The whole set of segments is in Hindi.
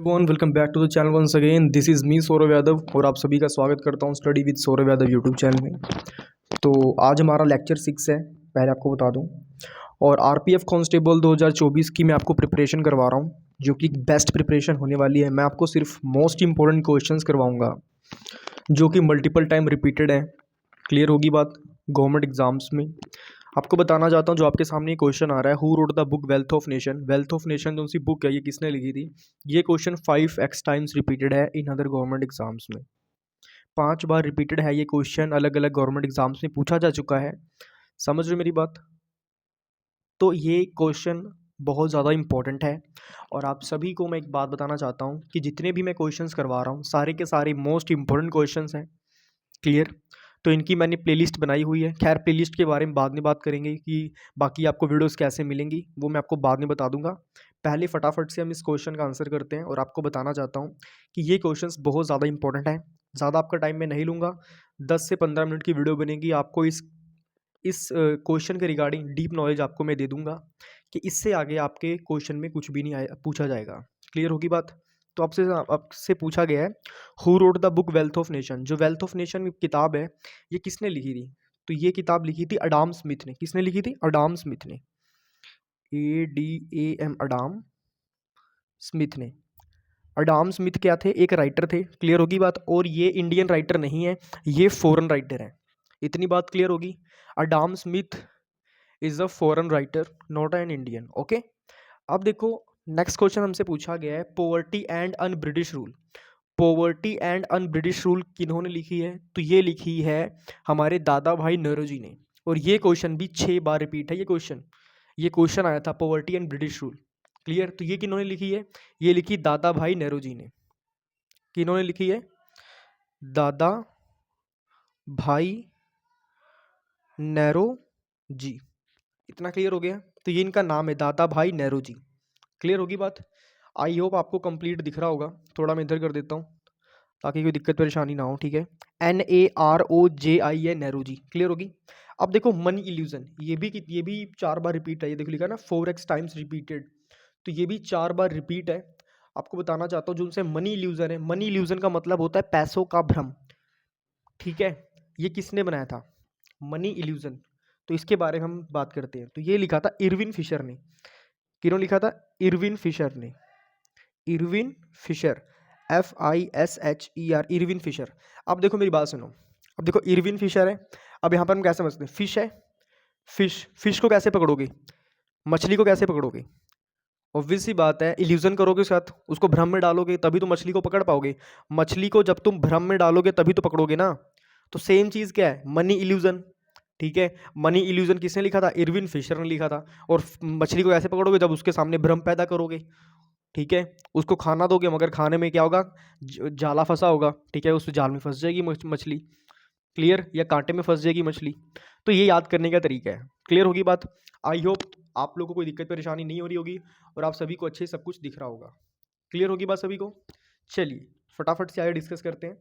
One welcome back to the channel once again. This is me Saurabh Yadav और आप सभी का स्वागत करता हूँ study with Saurabh Yadav YouTube channel में। तो आज हमारा लेक्चर 6 है, पहले आपको बता दूँ। और आरपीएफ कांस्टेबल 2024 की मैं आपको प्रिपरेशन करवा रहा हूँ, जो कि बेस्ट प्रिपरेशन होने वाली है। मैं आपको सिर्फ मोस्ट इंपॉर्टेंट क्वेश्चंस करवाऊँगा जो कि मल्टीपल टाइम रिपीटेड है। क्लियर होगी बात। गवर्नमेंट एग्जाम्स में आपको बताना चाहता हूँ, जो आपके सामने क्वेश्चन आ रहा है, who wrote the book wealth of nation. Wealth of nation जो सी बुक है, ये किसने लिखी थी? ये क्वेश्चन 5x टाइम्स रिपीटेड है इन अदर गवर्नमेंट एग्जाम्स में। 5 बार रिपीटेड है ये क्वेश्चन, अलग अलग गवर्नमेंट एग्जाम्स में पूछा जा चुका है। समझ रहे हो मेरी बात? तो ये क्वेश्चन बहुत ज़्यादा इंपॉर्टेंट है। और आप सभी को मैं एक बात बताना चाहता हूँ कि जितने भी मैं क्वेश्चंस करवा रहा हूँ, सारे के सारे मोस्ट इंपॉर्टेंट क्वेश्चंस हैं। क्लियर? तो इनकी मैंने प्लेलिस्ट बनाई हुई है। खैर, प्लेलिस्ट के बारे में बाद में बात करेंगे कि बाकी आपको वीडियोस कैसे मिलेंगी, वो मैं आपको बाद में बता दूंगा। पहले फटाफट से हम इस क्वेश्चन का आंसर करते हैं और आपको बताना चाहता हूँ कि ये क्वेश्चंस बहुत ज़्यादा इंपॉर्टेंट हैं। ज़्यादा आपका टाइम मैं नहीं लूँगा, 10 से 15 मिनट की वीडियो बनेगी। आपको इस क्वेश्चन के रिगार्डिंग डीप नॉलेज आपको मैं दे दूंगा कि इससे आगे आपके क्वेश्चन में कुछ भी नहीं आया पूछा जाएगा। क्लियर होगी बात? तो आपसे पूछा गया है, who wrote the book wealth of nation. जो वेल्थ ऑफ नेशन किताब है, ये किसने लिखी थी? तो ये किताब लिखी थी अडाम स्मिथ ने। किसने लिखी थी? अडाम स्मिथ ने। ADAM, अडाम स्मिथ ने। अडाम स्मिथ क्या थे? एक राइटर थे। क्लियर होगी बात? और ये इंडियन राइटर नहीं है, ये फॉरेन राइटर है। इतनी बात क्लियर होगी? Adam Smith is a foreign writer, not an Indian. Okay, अब देखो, नेक्स्ट क्वेश्चन हमसे पूछा गया है, poverty and un-British rule. Poverty and un-British rule किन्होंने लिखी है? तो ये लिखी है हमारे दादा भाई नौरोजी ने। और ये क्वेश्चन भी 6 बार रिपीट है। ये क्वेश्चन आया था, poverty and British rule. Clear? तो ये किन्होंने लिखी है? ये लिखी दादा भाई नेहरू ने। किन्होंने लिखी है? दादा भाई नेहरू जी। इतना क्लियर हो गया? तो ये इनका नाम है, दादा भाई नेहरू जी। क्लियर होगी बात? आई होप आपको कंप्लीट दिख रहा होगा। थोड़ा मैं इधर कर देता हूँ ताकि कोई दिक्कत परेशानी ना हो। ठीक है, NAROJI नेहरू जी। क्लियर होगी? अब देखो, मनी इल्यूजन, ये भी 4 बार रिपीट है। ये देखो लिखा है ना, 4x टाइम्स रिपीटेड। तो ये भी 4 बार रिपीट है। आपको बताना चाहता हूँ, जो उनसे मनी इल्यूजन है, मनी इल्यूजन का मतलब होता है पैसों का भ्रम। ठीक है, ये किसने बनाया था? Money illusion. तो इसके बारे में हम बात करते हैं। तो ये लिखा था इरविन फिशर ने। किन्होंने लिखा था? इरविन फिशर ने। Irving Fisher, FISHER, Irving Fisher. अब देखो मेरी बात सुनो। अब देखो, इरविन फिशर है। अब यहाँ पर हम क्या समझते हैं? फिश है। फिश को कैसे पकड़ोगे? मछली को कैसे पकड़ोगे? ऑब्वियस सी बात है, इल्यूजन करोगे उसके साथ, उसको भ्रम में डालोगे तभी तो मछली को पकड़ पाओगे। मछली को जब तुम भ्रम में डालोगे तभी तो पकड़ोगे ना। तो सेम चीज क्या है? Money illusion. ठीक है, मनी इल्यूजन किसने लिखा था? इरविन फिशर ने लिखा था। और मछली को कैसे पकड़ोगे? जब उसके सामने भ्रम पैदा करोगे। ठीक है, उसको खाना दोगे मगर खाने में क्या होगा? जाला फंसा होगा। ठीक है, उस जाल में फंस जाएगी मछली। क्लियर? या कांटे में फंस जाएगी मछली। तो ये याद करने का तरीका है। क्लियर होगी बात? आई होप आप लोगों को कोई दिक्कत परेशानी नहीं हो रही होगी और आप सभी को अच्छे सब कुछ दिख रहा होगा। क्लियर होगी बात सभी को? चलिए फटाफट से आगे डिस्कस करते हैं।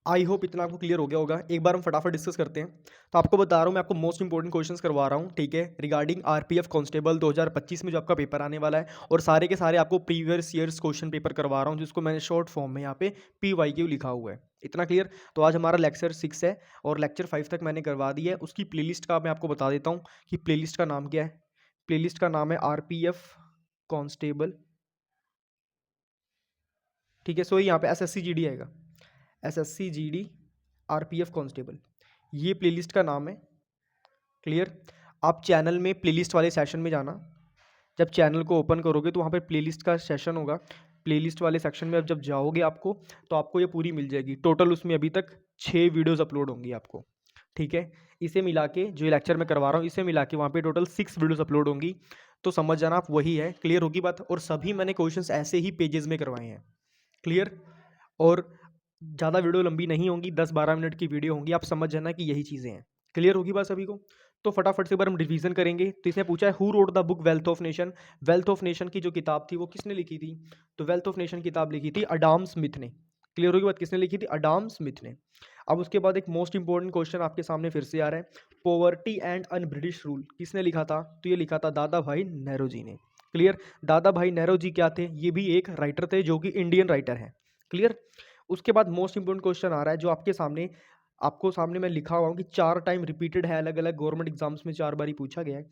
आई होप इतना आपको क्लियर हो गया होगा। एक बार हम फटाफट डिस्कस करते हैं। तो आपको बता रहा हूँ, मैं आपको मोस्ट इंपॉर्टेंट क्वेश्चंस करवा रहा हूँ। ठीक है, रिगार्डिंग आरपीएफ कांस्टेबल 2025 में जो आपका पेपर आने वाला है, और सारे के सारे आपको प्रीवियस ईयर्स क्वेश्चन पेपर करवा रहा हूँ, जिसको मैंने शॉर्ट फॉर्म में यहाँ पे PYQ लिखा हुआ है। इतना क्लियर? तो आज हमारा लेक्चर 6 है और लेक्चर 5 तक मैंने करवा दिया है। उसकी प्लेलिस्ट का मैं आपको बता देता हूँ कि प्लेलिस्ट का नाम क्या है। प्लेलिस्ट का नाम है आरपीएफ कांस्टेबल। ठीक है, सो यहाँ पे SSC GD आएगा, SSC GD आरपीएफ कांस्टेबल, ये प्लेलिस्ट का नाम है। क्लियर? आप चैनल में प्लेलिस्ट वाले सेशन में जाना। जब चैनल को ओपन करोगे तो वहाँ पर प्लेलिस्ट का सेशन होगा। प्लेलिस्ट वाले सेक्शन में अब जब जाओगे आपको, तो आपको ये पूरी मिल जाएगी। टोटल उसमें अभी तक 6 वीडियोस अपलोड होंगी आपको। ठीक है, इसे मिला के जो लेक्चर मैं करवा रहा हूँ, इसे मिला के वहाँ पे टोटल 6 वीडियोस अपलोड होंगी। तो समझ जाना आप, वही है। क्लियर होगी बात? और सभी मैंने क्वेश्चंस ऐसे ही पेजेस में करवाए हैं। क्लियर? और ज़्यादा वीडियो लंबी नहीं होंगी, 10-12 मिनट की वीडियो होंगी। आप समझ जाना कि यही चीज़ें हैं। क्लियर होगी बात सभी को? तो फटाफट से एक बार हम रिवीजन करेंगे। तो इसने पूछा है, who wrote the book wealth of nation. Wealth of nation की जो किताब थी वो किसने लिखी थी? तो वेल्थ ऑफ नेशन किताब लिखी थी अडाम स्मिथ ने। क्लियर होगी बात? किसने लिखी थी? अडाम स्मिथ ने। अब उसके बाद एक मोस्ट इंपॉर्टेंट क्वेश्चन आपके सामने फिर से आ रहा है, poverty and un-British rule किसने लिखा था? तो ये लिखा था दादा भाई नेहरू जी ने। क्लियर। दादा भाई नेरोजी क्या थे? ये भी एक राइटर थे जो कि इंडियन राइटर हैं। क्लियर। उसके बाद मोस्ट इंपोर्टेंट क्वेश्चन आ रहा है जो आपको सामने मैं लिखा हुआ हूँ कि 4 टाइम रिपीटेड है, अलग अलग गवर्नमेंट एग्जाम्स में 4 बार ही पूछा गया है।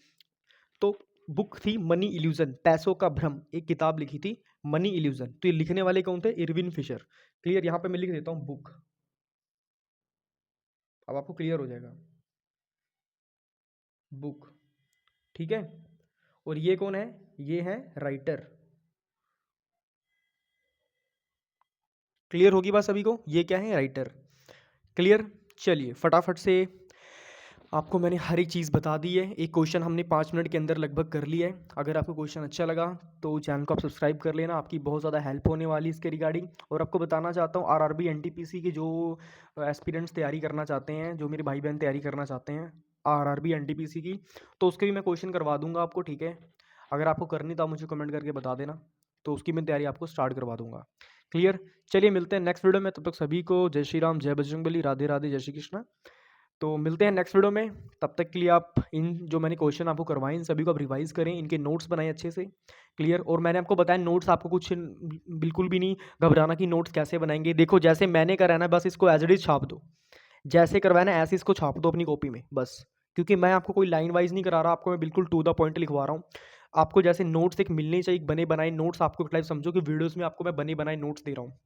तो बुक थी मनी इल्यूजन, पैसों का भ्रम, एक किताब लिखी थी मनी इल्यूजन। तो ये लिखने वाले कौन थे? Irving Fisher. क्लियर। यहाँ पे मैं लिख देता हूँ बुक, अब आपको क्लियर हो जाएगा। बुक, ठीक है। और ये कौन है? ये है राइटर। क्लियर होगी बात सभी को? ये क्या है? राइटर। क्लियर। चलिए फटाफट से आपको मैंने हर एक चीज़ बता दी है। एक क्वेश्चन हमने 5 मिनट के अंदर लगभग कर लिया है। अगर आपको क्वेश्चन अच्छा लगा तो चैनल को आप सब्सक्राइब कर लेना, आपकी बहुत ज़्यादा हेल्प होने वाली इसके रिगार्डिंग। और आपको बताना चाहता हूँ आरआरबी एनटीपीसी के जो एस्पिरेंट्स तैयारी करना चाहते हैं, जो मेरे भाई बहन तैयारी करना चाहते हैं आरआरबी एनटीपीसी की, तो उसके भी मैं क्वेश्चन करवा दूंगा आपको, ठीक है। अगर आपको करनी तो आप मुझे कमेंट करके बता देना, तो उसकी मैं तैयारी आपको स्टार्ट करवा दूंगा। क्लियर। चलिए मिलते हैं नेक्स्ट वीडियो में, तब तक सभी को जय श्री राम, जय बजरंगबली, राधे राधे, जय श्री कृष्ण। तो मिलते हैं नेक्स्ट वीडियो में। तब तक के लिए आप इन जो मैंने क्वेश्चन आपको करवाए इन सभी को आप रिवाइज करें, इनके नोट्स बनाएं अच्छे से। क्लियर। और मैंने आपको बताया नोट्स आपको कुछ बिल्कुल भी नहीं घबराना कि नोट्स कैसे बनाएंगे। देखो जैसे मैंने करा है ना, बस इसको एज इट इज छाप दो, जैसे करवाया ना ऐसे इसको छाप दो अपनी कॉपी में बस। क्योंकि मैं आपको कोई लाइन वाइज नहीं करा रहा, आपको मैं बिल्कुल टू द पॉइंट लिखवा रहा हूँ। आपको जैसे नोट्स एक मिलने चाहिए, बने बनाए नोट्स, आपको एक टाइप समझो कि वीडियोस में आपको मैं बने बनाए नोट्स दे रहा हूँ।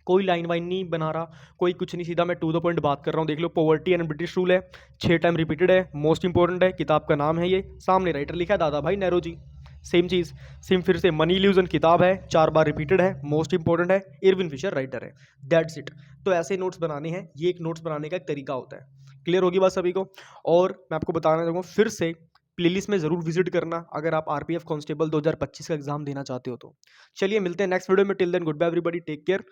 कोई लाइन वाइन नहीं बना रहा, कोई कुछ नहीं, सीधा मैं टू द पॉइंट बात कर रहा हूँ। देख लो, पॉवर्टी एंड ब्रिटिश रूल है, 6 टाइम रिपीटेड है, मोस्ट इंपॉर्टेंट है, किताब का नाम है, ये सामने राइटर लिखा है दादा भाई नेरोजी। सेम चीज़ सिम फिर से मनी इल्यूजन किताब है, 4 बार रिपीटेड है, मोस्ट इंपॉर्टेंट है, इरविन फिशर राइटर है। That's it. तो ऐसे नोट्स बनाने हैं, ये एक नोट्स बनाने का एक तरीका होता है। क्लियर होगी बात सभी को? और मैं आपको बताना चाहूँगा फिर से, प्लेलिस्ट में ज़रूर विजिट करना अगर आप आरपीएफ कांस्टेबल 2025 का एग्जाम देना चाहते हो तो। चलिए मिलते हैं नेक्स्ट वीडियो में। Till then good bye everybody, take care.